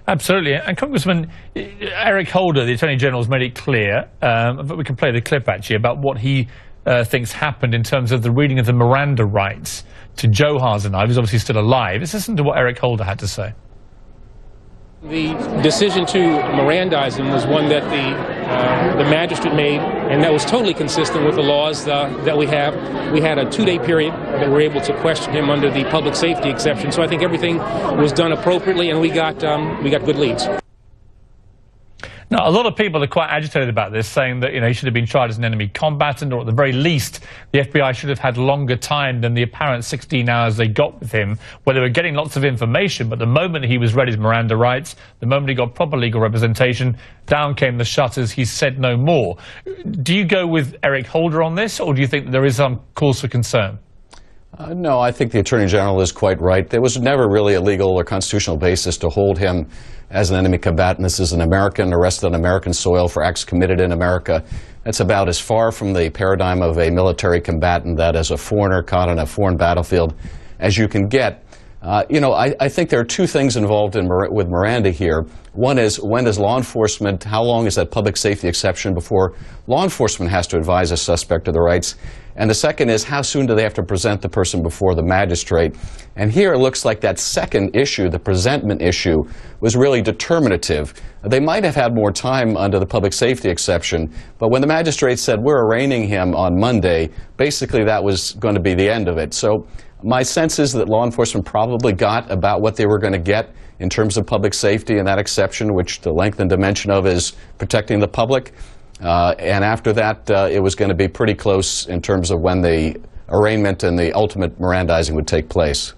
Absolutely. And Congressman Eric Holder, the Attorney General, has made it clear, but we can play the clip actually, about what he thinks happened in terms of the reading of the Miranda rights to Joe Harzenau, who's obviously still alive. Let's listen to what Eric Holder had to say. The decision to Mirandize him was one that the magistrate made, and that was totally consistent with the laws that we have. We had a 2-day period that we were able to question him under the public safety exception. So I think everything was done appropriately, and we got good leads. Now, a lot of people are quite agitated about this, saying that, he should have been tried as an enemy combatant, or at the very least, the FBI should have had longer time than the apparent 16 hours they got with him, where they were getting lots of information, but the moment he was read his Miranda rights, the moment he got proper legal representation, down came the shutters, he said no more. Do you go with Eric Holder on this, or do you think that there is some cause for concern? No, I think the Attorney General is quite right. There was never really a legal or constitutional basis to hold him as an enemy combatant. This is an American arrested on American soil for acts committed in America. That's about as far from the paradigm of a military combatant that as a foreigner caught on a foreign battlefield as you can get. I think there are two things involved with Miranda here. One is, when does law enforcement, how long is that public safety exception before law enforcement has to advise a suspect of the rights? And the second is, how soon do they have to present the person before the magistrate? And here it looks like that second issue, the presentment issue, was really determinative. They might have had more time under the public safety exception, but when the magistrate said, we're arraigning him on Monday, basically that was going to be the end of it. So my sense is that law enforcement probably got about what they were going to get in terms of public safety and that exception, which the length and dimension of is protecting the public. And after that, it was going to be pretty close in terms of when the arraignment and the ultimate Mirandizing would take place.